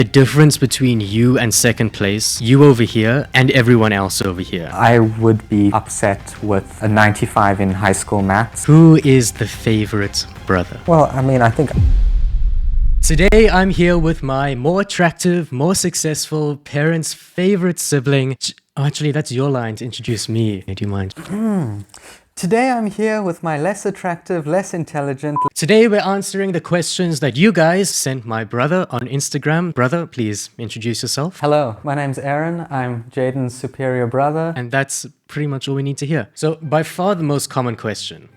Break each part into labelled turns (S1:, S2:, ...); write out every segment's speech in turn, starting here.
S1: The difference between you and second place, you over here and everyone else over here.
S2: I would be upset with a 95 in high school maths.
S1: Who is the favorite brother?
S2: Well, I mean, I think...
S1: Today I'm here with my more attractive, more successful parents' favorite sibling. Oh, actually, that's your line to introduce me. Do you mind?
S2: Today I'm here with my less attractive, less intelligent...
S1: Today we're answering the questions that you guys sent my brother on Instagram. Brother, please introduce yourself.
S2: Hello, my name's Aaron. I'm Jaden's superior brother.
S1: And that's pretty much all we need to hear. So by far the most common question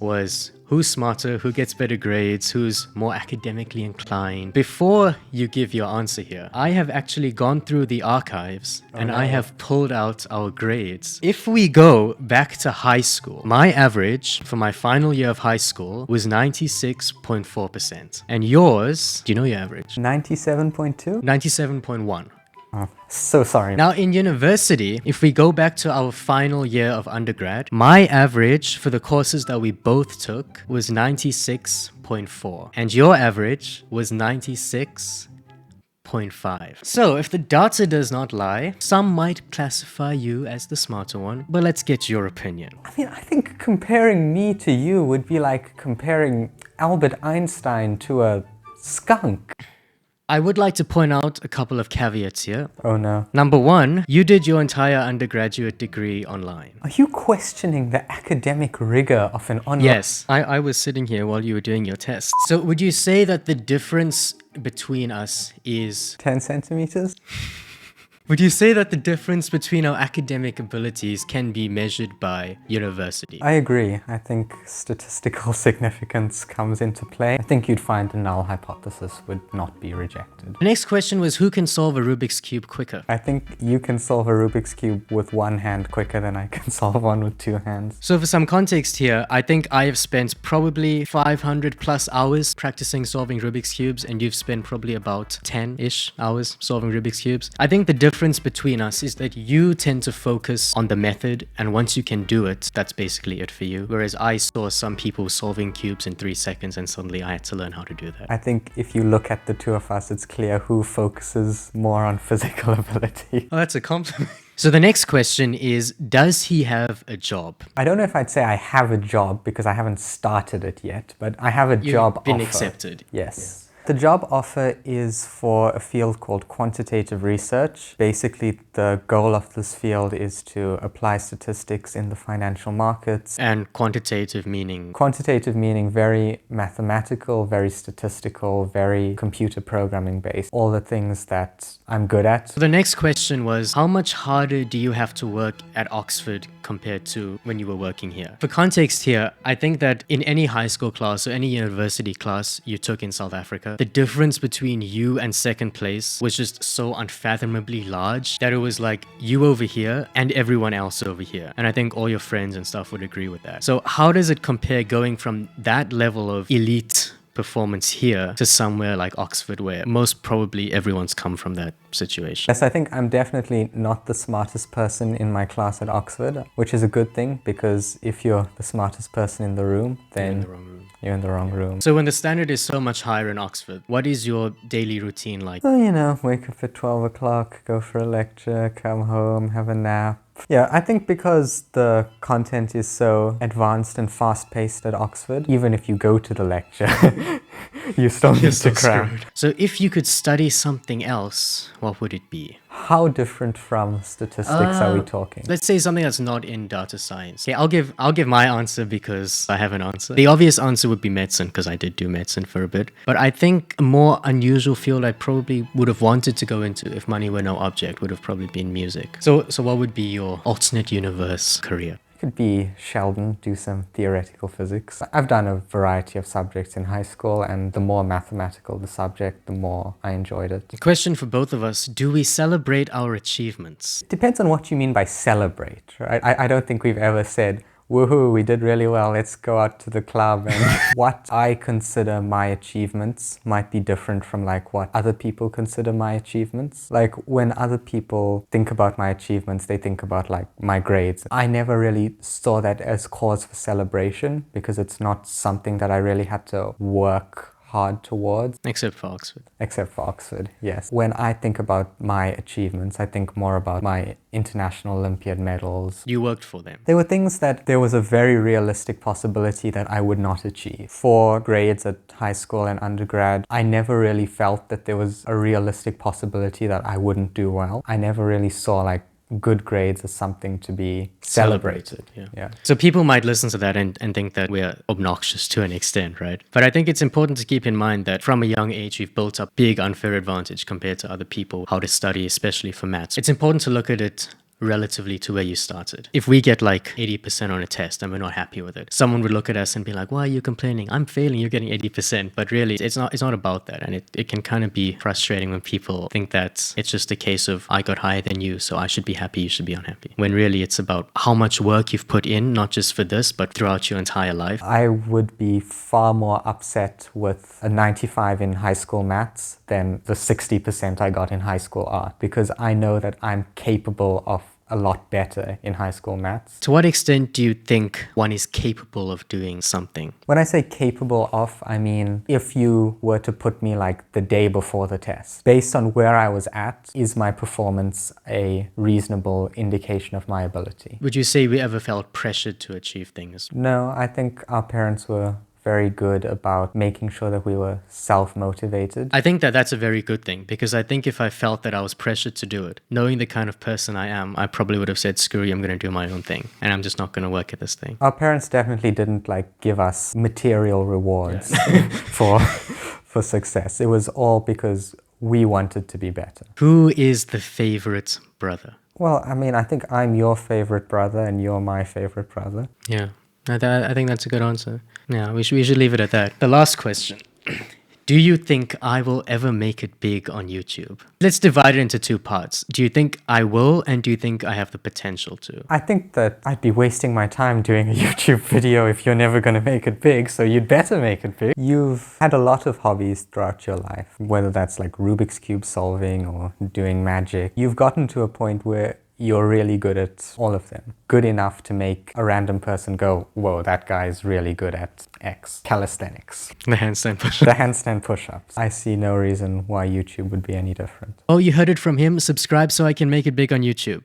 S1: was who's smarter, who gets better grades, who's more academically inclined. Before you give your answer here, I have actually gone through the archives and I have pulled out our grades. If we go back to high school, my average for my final year of high school was 96.4%. And yours, do you know your average?
S2: 97.2?
S1: 97.1.
S2: Oh, so sorry.
S1: Now in university, if we go back to our final year of undergrad, my average for the courses that we both took was 96.4 and your average was 96.5. So if the data does not lie, some might classify you as the smarter one, but let's get your opinion.
S2: I mean, I think comparing me to you would be like comparing Albert Einstein to a skunk.
S1: I would like to point out a couple of caveats here.
S2: Oh no.
S1: Number one, you did your entire undergraduate degree online.
S2: Are you questioning the academic rigor of an online...
S1: Yes, I was sitting here while you were doing your test. So would you say that the difference between us is...
S2: 10 centimeters?
S1: Would you say that the difference between our academic abilities can be measured by university?
S2: I agree. I think statistical significance comes into play. I think you'd find the null hypothesis would not be rejected.
S1: The next question was who can solve a Rubik's Cube quicker?
S2: I think you can solve a Rubik's Cube with one hand quicker than I can solve one with two hands.
S1: So for some context here, I think I have spent probably 500 plus hours practicing solving Rubik's Cubes and you've spent probably about 10-ish hours solving Rubik's Cubes. I think the difference between us is that you tend to focus on the method and once you can do it, that's basically it for you. Whereas I saw some people solving cubes in 3 seconds and suddenly I had to learn how to do that.
S2: I think if you look at the two of us, it's clear who focuses more on physical ability.
S1: Oh, that's a compliment. So the next question is, does he have a job?
S2: I don't know if I'd say I have a job because I haven't started it yet, but I have a job offer.
S1: You've been accepted.
S2: Yes.
S1: Yeah.
S2: The job offer is for a field called quantitative research. Basically, the goal of this field is to apply statistics in the financial markets.
S1: And quantitative meaning?
S2: Quantitative meaning very mathematical, very statistical, very computer programming based. All the things that I'm good at.
S1: So the next question was, how much harder do you have to work at Oxford compared to when you were working here? For context here, I think that in any high school class or any university class you took in South Africa, the difference between you and second place was just so unfathomably large that it was like you over here and everyone else over here. And I think all your friends and stuff would agree with that. So how does it compare going from that level of elite performance here to somewhere like Oxford where most probably everyone's come from that situation?
S2: Yes, I think I'm definitely not the smartest person in my class at Oxford, which is a good thing because if you're the smartest person in the room, then you're in the wrong room.
S1: So when the standard is so much higher in Oxford, what is your daily routine like?
S2: Well, you know, wake up at 12 o'clock, go for a lecture, come home, have a nap. Yeah, I think because the content is so advanced and fast-paced at Oxford, even if you go to the lecture, you still need to cram.
S1: So if you could study something else, what would it be?
S2: How different from statistics are we talking?
S1: Let's say something that's not in data science. Okay, I'll give my answer because I have an answer. The obvious answer would be medicine because I did do medicine for a bit. But I think a more unusual field I probably would have wanted to go into if money were no object would have probably been music. So what would be your alternate universe career?
S2: Could be Sheldon, do some theoretical physics. I've done a variety of subjects in high school and the more mathematical the subject, the more I enjoyed it.
S1: Question for both of us, do we celebrate our achievements?
S2: Depends on what you mean by celebrate, right? I don't think we've ever said, woohoo, we did really well, let's go out to the club. And what I consider my achievements might be different from like what other people consider my achievements. Like when other people think about my achievements, they think about like my grades. I never really saw that as cause for celebration because it's not something that I really had to work hard towards.
S1: Except for Oxford.
S2: Except for Oxford, yes. When I think about my achievements, I think more about my international Olympiad medals.
S1: You worked for them.
S2: They were things that there was a very realistic possibility that I would not achieve. For grades at high school and undergrad, I never really felt that there was a realistic possibility that I wouldn't do well. I never really saw like good grades as something to be celebrated.
S1: Yeah. So people might listen to that and think that we're obnoxious to an extent, right? But I think it's important to keep in mind that from a young age, we've built up big unfair advantage compared to other people, how to study, especially for maths. It's important to look at it relatively to where you started. If we get like 80% on a test and we're not happy with it, someone would look at us and be like, why are you complaining? I'm failing, you're getting 80%. But really, it's not about that. And it can kind of be frustrating when people think that it's just a case of, I got higher than you, so I should be happy, you should be unhappy. When really it's about how much work you've put in, not just for this, but throughout your entire life.
S2: I would be far more upset with a 95 in high school maths than the 60% I got in high school art, because I know that I'm capable of a lot better in high school maths.
S1: To what extent do you think one is capable of doing something?
S2: When I say capable of, I mean if you were to put me like the day before the test, based on where I was at, is my performance a reasonable indication of my ability?
S1: Would you say we ever felt pressured to achieve things?
S2: No, I think our parents were very good about making sure that we were self-motivated.
S1: I think that that's a very good thing, because I think if I felt that I was pressured to do it, knowing the kind of person I am, I probably would have said, screw you, I'm going to do my own thing and I'm just not going to work at this thing.
S2: Our parents definitely didn't like give us material rewards for success. It was all because we wanted to be better.
S1: Who is the favorite brother?
S2: Well, I mean, I think I'm your favorite brother and you're my favorite brother.
S1: Yeah, I think that's a good answer. Yeah, we should leave it at that. The last question. Do you think I will ever make it big on YouTube? Let's divide it into two parts. Do you think I will, and do you think I have the potential to?
S2: I think that I'd be wasting my time doing a YouTube video if you're never going to make it big, so you'd better make it big. You've had a lot of hobbies throughout your life, whether that's like Rubik's Cube solving or doing magic. You've gotten to a point where you're really good at all of them. Good enough to make a random person go, whoa, that guy's really good at X. Calisthenics.
S1: The handstand push-ups.
S2: The handstand push-ups. I see no reason why YouTube would be any different.
S1: Oh, you heard it from him? Subscribe so I can make it big on YouTube.